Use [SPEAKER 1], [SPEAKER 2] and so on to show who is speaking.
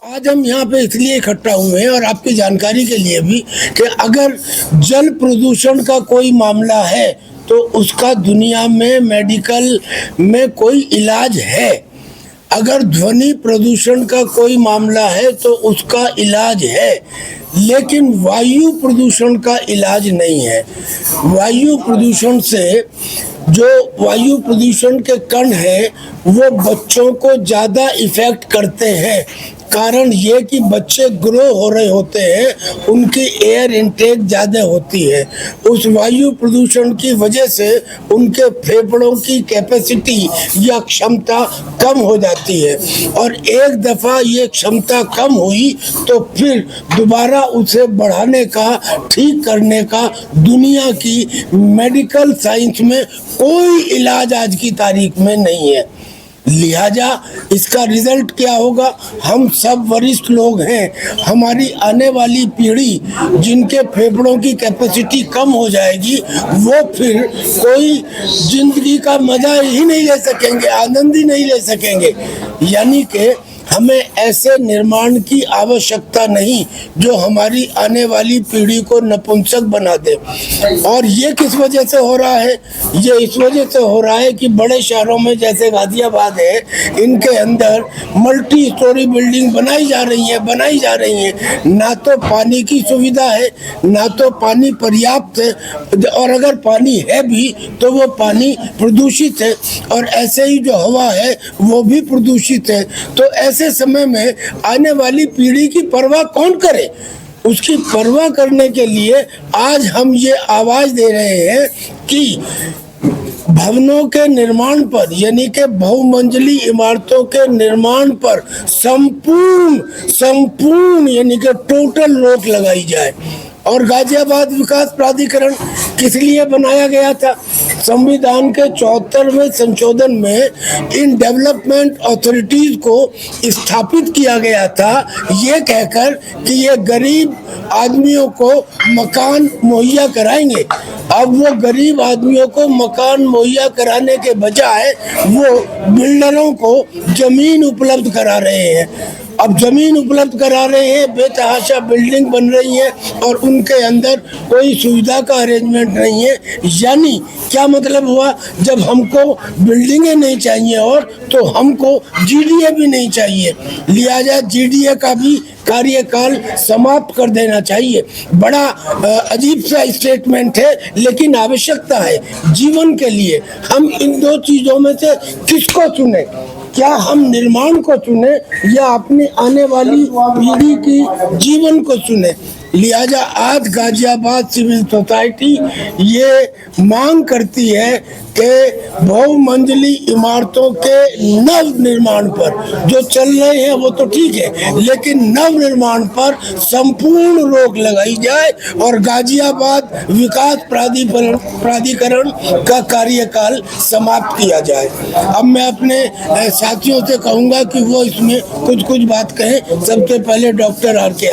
[SPEAKER 1] आज हम यहाँ पे इसलिए इकट्ठा हुए हैं और आपकी जानकारी के लिए भी कि अगर जल प्रदूषण का कोई मामला है तो उसका दुनिया में मेडिकल में कोई इलाज है। अगर ध्वनि प्रदूषण का कोई मामला है तो उसका इलाज है, लेकिन वायु प्रदूषण का इलाज नहीं है। वायु प्रदूषण से जो वायु प्रदूषण के कण हैं वो बच्चों को ज़्यादा इफ़ेक्ट करते हैं। कारण ये कि बच्चे ग्रो हो रहे होते हैं, उनकी एयर इनटेक ज़्यादा होती है। उस वायु प्रदूषण की वजह से उनके फेफड़ों की कैपेसिटी या क्षमता कम हो जाती है, और एक दफ़ा ये क्षमता कम हुई तो फिर दोबारा उसे बढ़ाने का, ठीक करने का दुनिया की मेडिकल साइंस में कोई इलाज आज की तारीख में नहीं है। लिहाजा इसका रिजल्ट क्या होगा? हम सब वरिष्ठ लोग हैं, हमारी आने वाली पीढ़ी जिनके फेफड़ों की कैपेसिटी कम हो जाएगी वो फिर कोई जिंदगी का मजा ही नहीं ले सकेंगे, आनंद ही नहीं ले सकेंगे। यानी कि हमें ऐसे निर्माण की आवश्यकता नहीं जो हमारी आने वाली पीढ़ी को नपुंसक बना दे। और ये किस वजह से हो रहा है? ये इस वजह से हो रहा है कि बड़े शहरों में जैसे गाजियाबाद है, इनके अंदर मल्टी स्टोरी बिल्डिंग बनाई जा रही हैं। ना तो पानी की सुविधा है, ना तो पानी पर्याप्त है, और अगर पानी है भी तो वो पानी प्रदूषित है, और ऐसे ही जो हवा है वो भी प्रदूषित है। तो ऐसे समय में आने वाली पीढ़ी की परवाह कौन करे? उसकी परवाह करने के लिए आज हम ये आवाज दे रहे हैं कि भवनों के निर्माण पर, यानी कि बहुमंजिली इमारतों के निर्माण पर संपूर्ण यानी कि टोटल रोक लगाई जाए। और गाजियाबाद विकास प्राधिकरण किस लिए बनाया गया था? संविधान के 74वें संशोधन में इन डेवलपमेंट अथॉरिटीज को स्थापित किया गया था, ये कहकर कि ये गरीब आदमियों को मकान मुहैया कराएंगे। अब वो गरीब आदमियों को मकान मुहैया कराने के बजाय वो बिल्डरों को जमीन उपलब्ध करा रहे हैं। अब जमीन उपलब्ध करा रहे हैं, बेतहाशा बिल्डिंग बन रही है और उनके अंदर कोई सुविधा का अरेंजमेंट नहीं है। यानी क्या मतलब हुआ? जब हमको बिल्डिंगें नहीं चाहिए और तो हमको जीडीए भी नहीं चाहिए। लिहाजा जीडीए का भी कार्यकाल समाप्त कर देना चाहिए। बड़ा अजीब सा स्टेटमेंट है, लेकिन आवश्यकता है जीवन के लिए। हम इन दो चीज़ों में से किसको चुने? क्या हम निर्माण को चुने या अपनी आने वाली पीढ़ी की जीवन को चुने? लिहाजा आज गाजियाबाद सिविल सोसाइटी ये मांग करती है कि बहुमंजिली इमारतों के नव निर्माण पर, जो चल रहे हैं वो तो ठीक है, लेकिन नव निर्माण पर संपूर्ण रोक लगाई जाए और गाजियाबाद विकास प्राधिकरण का कार्यकाल समाप्त किया जाए। अब मैं अपने साथियों से कहूँगा कि वो इसमें कुछ बात कहें। सबसे पहले डॉक्टर आर के